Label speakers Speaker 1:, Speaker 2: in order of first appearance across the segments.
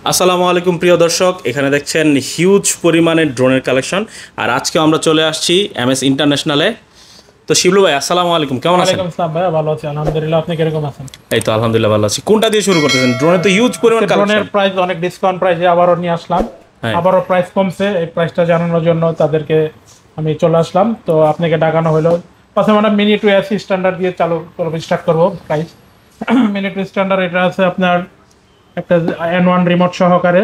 Speaker 1: আসসালামু আলাইকুম প্রিয় দর্শক, এখানে দেখছেন হিউজ পরিমাণের ড্রোনের কালেকশন। আর আজকে আমরা চলে আসছি এমএস ইন্টারন্যাশনালে। তো শিবলু ভাই, আসসালামু আলাইকুম, কেমন আছেন?
Speaker 2: ওয়ালাইকুম আসসালাম ভাই, ভালো আছি আলহামদুলিল্লাহ। আপনি কিরকম আছেন?
Speaker 1: এই তো আলহামদুলিল্লাহ ভালো আছি। কোনটা দিয়ে শুরু করতেছেন? ড্রোনের তো হিউজ পরিমাণ
Speaker 2: ড্রোনের
Speaker 1: কালেকশন।
Speaker 2: প্রাইস অনেক ডিসকাউন্ট প্রাইসে আবারও নিয়ে আসলাম।
Speaker 1: হ্যাঁ,
Speaker 2: আবারও প্রাইস কমছে, এই প্রাইসটা জানানোর জন্য তাদেরকে আমি চলে আসলাম। তো আপনাকে ডাকানো হলো। পাশে মানে মিনি টু এসি স্ট্যান্ডার্ড দিয়ে চালু করবো, স্টার্ট করবো প্রাইস। মিনি টু স্ট্যান্ডার্ড এটা আছে আপনার একটা N1 রিমোট সহকারে।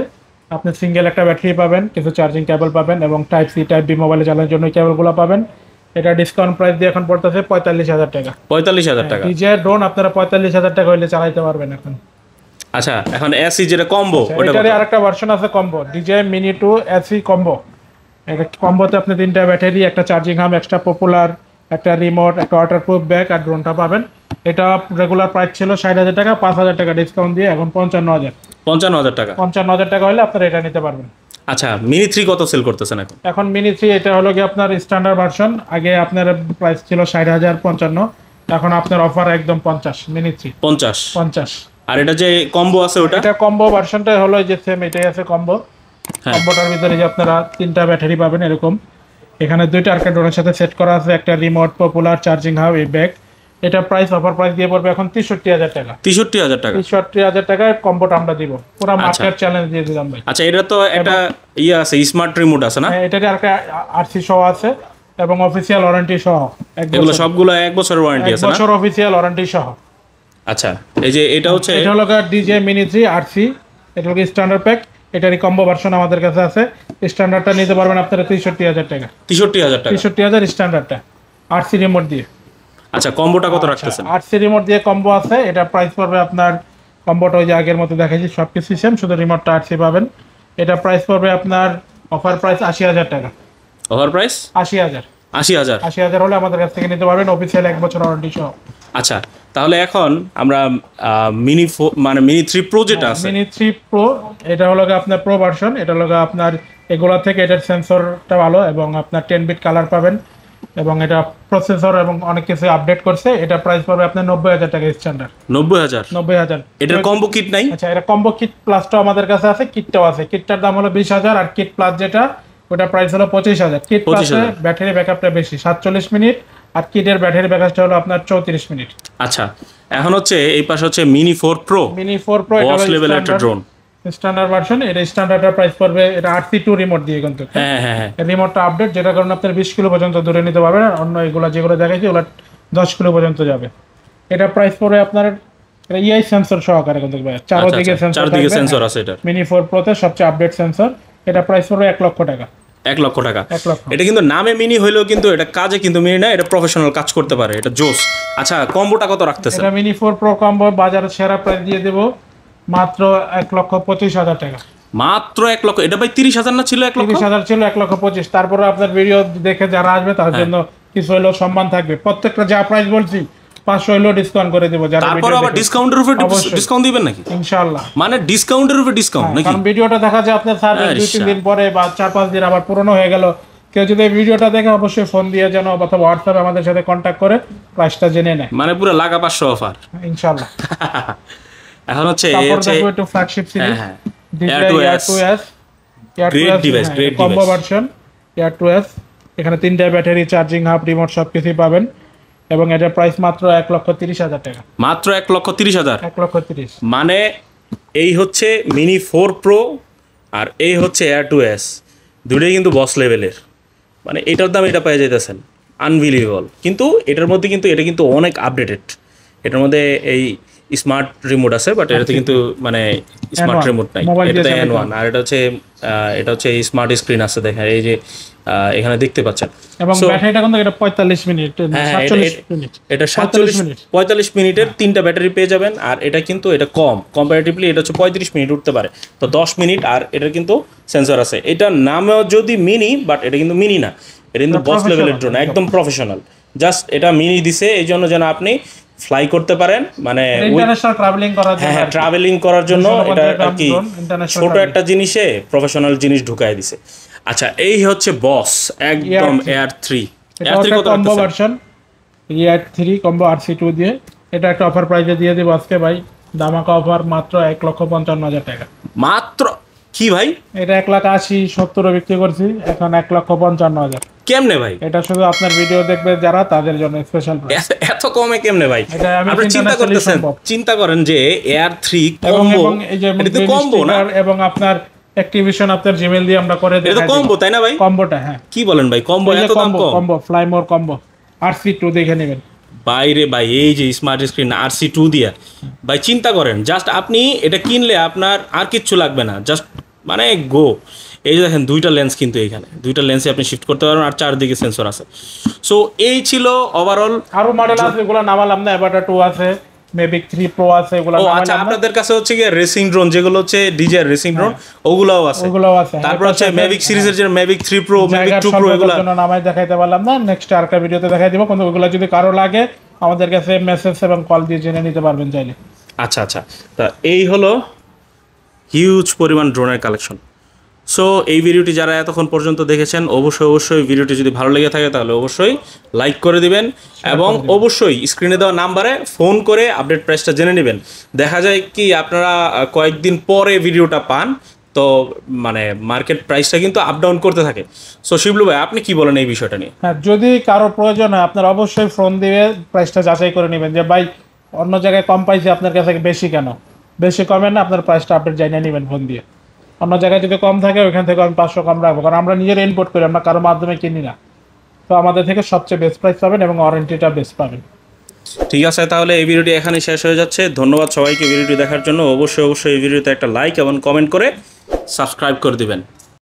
Speaker 2: আপনি সিঙ্গেল একটা ব্যাটারি পাবেন, কিছু চার্জিং কেবল পাবেন এবং টাইপ সি টাইপ বি মোবাইলে চালানোর জন্য কেবলগুলো পাবেন। এটা ডিসকাউন্ট প্রাইস দিয়ে এখন পড়তেছে 45,000 টাকা।
Speaker 1: 45,000 টাকা।
Speaker 2: ডিজে ড্রোন আপনারা 45,000 টাকা হইলে চালাইতে পারবেন এখন।
Speaker 1: আচ্ছা, এখন এসি যেটা কম্বো, ওটা
Speaker 2: এটারই আরেকটা ভার্সন আছে combo, DJI mini two SE combo. এটা কম্বোতে আপনি 3টা ব্যাটারি, একটা চার্জিং হাব, এক্সট্রা পপুলার, একটা রিমোট, একটা ওয়াটারপ্রুফ ব্যাগ আর ড্রোনটা পাবেন। এটা রেগুলার প্রাইস ছিল 60,000 টাকা, 5,000 টাকা ডিসকাউন্ট দিয়ে এখন 55,000।
Speaker 1: 55,000 টাকা।
Speaker 2: 55,000 টাকা হলে আপনারা এটা নিতে পারবেন।
Speaker 1: আচ্ছা, মিনি 3 কত সেল করতেছেন এখন?
Speaker 2: এখন মিনি 3 এটা হলো কি আপনার স্ট্যান্ডার্ড ভার্সন। আগে আপনার প্রাইস ছিল 60,000 55, এখন আপনার অফার একদম 50 মিনি 3
Speaker 1: 50।
Speaker 2: 50।
Speaker 1: আর এটা যে কম্বো আছে ওটা?
Speaker 2: এটা কম্বো ভার্সনটা হলো যে সেম এটাই আছে কম্বো।
Speaker 1: হ্যাঁ,
Speaker 2: কম্বোটার ভিতরে যে আপনারা 3টা ব্যাটারি পাবেন এরকম। এখানে 2টা আর্কেড ড্রোনের সাথে সেট করা আছে, একটা রিমোট, পপুলার, চার্জিং হাব, এই ব্যাগ। এটা প্রাইস অফার প্রাইস দিয়ে পড়বে এখন 63,000 টাকা।
Speaker 1: 63,000 টাকা।
Speaker 2: 63,000 টাকায় কম্বোটা আমরা দিব, পুরো মার্কেট চ্যালেঞ্জ দিয়ে দিলাম ভাই।
Speaker 1: আচ্ছা, এটা তো একটা ইয়ে আছে, স্মার্ট রিমোট আছে না?
Speaker 2: হ্যাঁ, এটাতে আরেকটা আরসি সহ আছে এবং অফিসিয়াল ওয়ারেন্টি সহ।
Speaker 1: এগুলো সবগুলো 1 বছরের ওয়ারেন্টি আছে না?
Speaker 2: বছর অফিসিয়াল ওয়ারেন্টি সহ।
Speaker 1: আচ্ছা, এই যে এটা হচ্ছে
Speaker 2: এটা হলো ডিজে মিনি 3 আরসি, এটা হলো স্ট্যান্ডার্ড প্যাক। এটারই কম্বো ভার্সন আমাদের কাছে আছে। স্ট্যান্ডার্ডটা নিতে পারবেন আপনারা 63,000 টাকা।
Speaker 1: 63,000 টাকা।
Speaker 2: 63,000 স্ট্যান্ডার্ডটা আরসি রিমোট দিয়ে।
Speaker 1: আচ্ছা, কম্বোটা কত রাখতেছেন?
Speaker 2: আরসি রিমোট দিয়ে কম্বো আছে, এটা প্রাইস পড়বে আপনার, কম্বোটা ওই যে আগের মতো দেখাইছি সবকিছু সেম, শুধু রিমোটটা আরসি পাবেন। এটা প্রাইস পড়বে আপনার অফার প্রাইস 80,000 টাকা।
Speaker 1: Over price
Speaker 2: 80,000।
Speaker 1: 80,000।
Speaker 2: 80,000 হলে আমাদের কাছ থেকে নিতে পারবেন অফিসিয়াল 1 বছর ওয়ারেন্টি সহ।
Speaker 1: আচ্ছা, তাহলে এখন আমরা মানে মিনি 3 প্রো যেটা আছে,
Speaker 2: মিনি 3 প্রো এটা হলো আপনার প্রো ভার্সন। এটা হলো আপনার এগুলা থেকে এটার সেন্সরটা ভালো এবং আপনার 10 বিট কালার পাবেন এবং এটা প্রসেসর এবং অনেক কিছু আপডেট করছে। এটা প্রাইস পড়বে আপনার 90,000 টাকা স্ট্যান্ডার্ড।
Speaker 1: 90,000।
Speaker 2: 90,000।
Speaker 1: এটার কম্বো কিট নাই?
Speaker 2: আচ্ছা, এটা কম্বো কিট প্লাসটাও আমাদের কাছে আছে, কিটটাও আছে। কিটটার দাম হলো 20,000 আর কিট প্লাস যেটা ওটা প্রাইস হলো 25,000। কিট প্লাসে ব্যাটারি ব্যাকআপটা বেশি, 47 মিনিট, আর কিটের ব্যাটারি ব্যাকআপটা হলো আপনার 34 মিনিট।
Speaker 1: আচ্ছা, এখন হচ্ছে এই পাশে হচ্ছে মিনি 4 প্রো।
Speaker 2: মিনি 4 প্রো এটা
Speaker 1: বস লেভেলের একটা ড্রোন,
Speaker 2: স্ট্যান্ডার্ড ভার্সন। এটা স্ট্যান্ডার্ডের প্রাইস পড়বে, এটা RC2 রিমোট দিয়ে কিন্তু।
Speaker 1: হ্যাঁ হ্যাঁ হ্যাঁ।
Speaker 2: রিমোটটা আপডেট, যেটা কারণে আপনার 20 কিলো পর্যন্ত দূরে নিতে পারবেন। আর অন্য এগুলো যেগুলো দেখাইছি ওগুলো 10 কিলো পর্যন্ত যাবে। এটা প্রাইস পড়বে আপনার, এটা ইআই সেন্সর সহকারে কিন্তু ভাই, চারদিকে সেন্সর,
Speaker 1: চারদিকে সেন্সর আছে এটা।
Speaker 2: মিনি 4 প্রোতে সবচেয়ে আপডেট সেন্সর। এটা প্রাইস পড়বে 1 লক্ষ টাকা।
Speaker 1: 1 লক্ষ টাকা।
Speaker 2: 1 লক্ষ।
Speaker 1: এটা কিন্তু নামে মিনি হইলেও কিন্তু এটা কাজে কিন্তু মিনি না, এটা প্রফেশনাল কাজ করতে পারে, এটা জোস। আচ্ছা, কম্বোটা কত রাখতেছেন?
Speaker 2: এটা মিনি 4 প্রো কম্বো বাজারে সেরা প্রাইস দিয়ে দেব মাত্র 1,25,000 টাকা।
Speaker 1: মাত্র 1 লক্ষ? এটা ভাই 30,000 না ছিল? 1 লক্ষ
Speaker 2: 30,000 ছিল, 1,25,000। তারপরে আপনার ভিডিও দেখে যারা আসবে তার জন্য কিছু হলেও সম্মান থাকবে। প্রত্যেকটা যা প্রাইস বলছি 500 হলেও ডিসকাউন্ট করে দেব। যারা
Speaker 1: তারপর আবার ডিসকাউন্টের উপর ডিসকাউন্ট দিবেন নাকি?
Speaker 2: ইনশাআল্লাহ।
Speaker 1: মানে ডিসকাউন্টের উপর ডিসকাউন্ট নাকি?
Speaker 2: কারণ ভিডিওটা দেখা যায় আপনার স্যার 2-3 দিন পরে বা 4-5 দিন আবার পুরনো হয়ে গেল। কেউ যদি এই ভিডিওটা দেখে অবশ্যই ফোন দিয়ে যেন অথবা হোয়াটসঅ্যাপে আমাদের সাথে কন্ট্যাক্ট করে প্রাইসটা জেনে নেয়।
Speaker 1: মানে পুরো লাগা 500 অফার
Speaker 2: ইনশাআল্লাহ।
Speaker 1: এখন হচ্ছে
Speaker 2: তারপর দেখো একটু flagship series
Speaker 1: Air 2S great device, great device
Speaker 2: combo version Air 2S। এখানে 3টা ব্যাটারি, চার্জিং হাব, রিমোট সবকিছুই পাবেন এবং এটার প্রাইস মাত্র 1,30,000 টাকা।
Speaker 1: মাত্র 1,30,000।
Speaker 2: 1,30,000।
Speaker 1: মানে এই হচ্ছে মিনি 4 প্রো আর এই হচ্ছে Air 2S, দুটোই কিন্তু বস লেভেলের। মানে এটার দাম এটা পেয়ে যাইতেছেন, আনবিলিভেবল। কিন্তু এটার মধ্যে কিন্তু এটা কিন্তু অনেক আপডেটেড। এটার মধ্যে এই স্মার্ট রিমোট আছে, বাট এটাতে কিন্তু মানে স্মার্ট রিমোট নাই, এটাতে N1। আর এটা হচ্ছে এই স্মার্ট স্ক্রিন আছে, দেখেন এই যে এখানে দেখতে পাচ্ছেন।
Speaker 2: এবং ব্যাটারিটা কিন্তু এটা 45 মিনিট, 47 মিনিট।
Speaker 1: এটা 45 মিনিটের 3টা ব্যাটারি পেয়ে যাবেন। আর এটা কিন্তু এটা কম্পারেটিভলি এটা হচ্ছে 35 মিনিট উঠতে পারে, তো 10 মিনিট। আর এটার কিন্তু সেন্সর আছে। এটা নামেও যদি মিনি, বাট এটা কিন্তু মিনি না, এটা কিন্তু বস লেভেলের ড্রোন, একদম প্রফেশনাল। জাস্ট এটা মিনি দিছে এই জন্য যেন আপনি ফ্লাই করতে পারেন, মানে
Speaker 2: ইন্টারন্যাশনাল ট্রাভেলিং করার জন্য।
Speaker 1: হ্যাঁ, ট্রাভেলিং করার জন্য এটা আর কি ছোট একটা জিনিসে প্রফেশনাল জিনিস ঢুকায় দিছে। আচ্ছা, এই হচ্ছে বস একদম Air 3। Air 3 কত
Speaker 2: combo version, Air 3 combo RC2 দিয়ে। এটা একটা অফার প্রাইসে দিয়ে দেব আজকে ভাই দামাকা অফার মাত্র 1,55,000 টাকা।
Speaker 1: মাত্র কি ভাই?
Speaker 2: এটা 1,80,70 বিক্রি করছি, এখন 1,55,000।
Speaker 1: কেমনে ভাই?
Speaker 2: এটা শুধু আপনার ভিডিও দেখবে যারা, তাদের জন্য স্পেশাল প্রাইস।
Speaker 1: এত কমে কেমনে ভাই?
Speaker 2: এটা আমি
Speaker 1: আপনি চিন্তা করতেছেন, চিন্তা করেন যে Air 3 কম্বো,
Speaker 2: এই যে
Speaker 1: এটা তো কম্বো না?
Speaker 2: এবং আপনার অ্যাক্টিভেশন আপনার জিমেইল দিয়ে আমরা করে দেই।
Speaker 1: এটা তো কম্বো তাই না ভাই?
Speaker 2: কম্বোটা, হ্যাঁ।
Speaker 1: কি বলেন ভাই, কম্বো এত দাম কম?
Speaker 2: কম্বো ফ্লাইমোর কম্বো RC2 দেখে নেবেন।
Speaker 1: বাইরে ভাই এই যে স্মার্ট স্ক্রিন RC2 দিয়া ভাই, চিন্তা করেন জাস্ট আপনি এটা কিনলে আপনার আর কিচ্ছু লাগবে না, জাস্ট মানে গো। এই যে দেখেন দুইটা লেন্স, কিন্তু এখানে দুইটা লেন্সে আপনি শিফট করতে পারবেন, আর চারদিকে সেন্সর আছে। সো এই ছিল ওভারঅল।
Speaker 2: আরো মডেল আছে, এগুলো নামালাম না। এবারটা 2 আছে, মেভিক 3 প্রো আছে, এগুলো
Speaker 1: ও আচ্ছা, আপনাদের কাছে হচ্ছে কি রেসিং ড্রোন, যেগুলো হচ্ছে DJI রেসিং ড্রোন, ওগুলাও আছে। তারপর হচ্ছে মেভিক সিরিজের যে মেভিক 3 প্রো, মেভিক 2 প্রো, এগুলো
Speaker 2: জন্য নামাই দেখাইতে পারলাম না, নেক্সট আরেকটা ভিডিওতে দেখাই দিব। কিন্তু ওগুলো যদি কারো লাগে আমাদের কাছে মেসেজ এবং কল দিয়ে জেনে নিতে পারবেন চাইলে।
Speaker 1: আচ্ছা আচ্ছা, তা এই হলো হিউজ পরিমাণ ড্রোনের কালেকশন। সো এই ভিডিওটি যারা এতক্ষণ পর্যন্ত দেখেছেন, অবশ্যই ভিডিওটি যদি ভালো লেগে থাকে তাহলে অবশ্যই লাইক করে দিবেন, এবং অবশ্যই স্ক্রিনে দেওয়া নাম্বারে ফোন করে আপডেট প্রাইসটা জেনে নেবেন। দেখা যায় কি আপনারা কয়েকদিন পরে ভিডিওটা পান, তো মানে মার্কেট প্রাইসটা কিন্তু আপ ডাউন করতে থাকে। সো শিবলু ভাই, আপনি কি বলেন এই বিষয়টা নিয়ে?
Speaker 2: হ্যাঁ, যদি কারো প্রয়োজন হয় আপনার অবশ্যই ফোন দিয়ে প্রাইসটা যাচাই করে নেবেন যে ভাই অন্য জায়গায় কম পাইছে, আপনার কাছে বেশি কেন? বেশি কমে না, আপনার প্রাইসটা আপডেট জানিয়ে নেবেন ফোন দিয়ে। অন্য জায়গায় যদি কম থাকে ওইখান থেকে আমি 500 কম রাখবো, কারণ আমরা নিজের ইম্পোর্ট করি, আমরা কারো মাধ্যমে কিনি না। তো আমাদের থেকে সবচেয়ে বেস্ট প্রাইস পাবেন এবং ওয়ারেন্টিটা বেস্ট পাবেন।
Speaker 1: ঠিক আছে, তাহলে এই ভিডিওটি এখানেই শেষ হয়ে যাচ্ছে। ধন্যবাদ সবাইকে ভিডিওটি দেখার জন্য। অবশ্যই এই ভিডিওতে একটা লাইক এবং কমেন্ট করে সাবস্ক্রাইব করে দিবেন।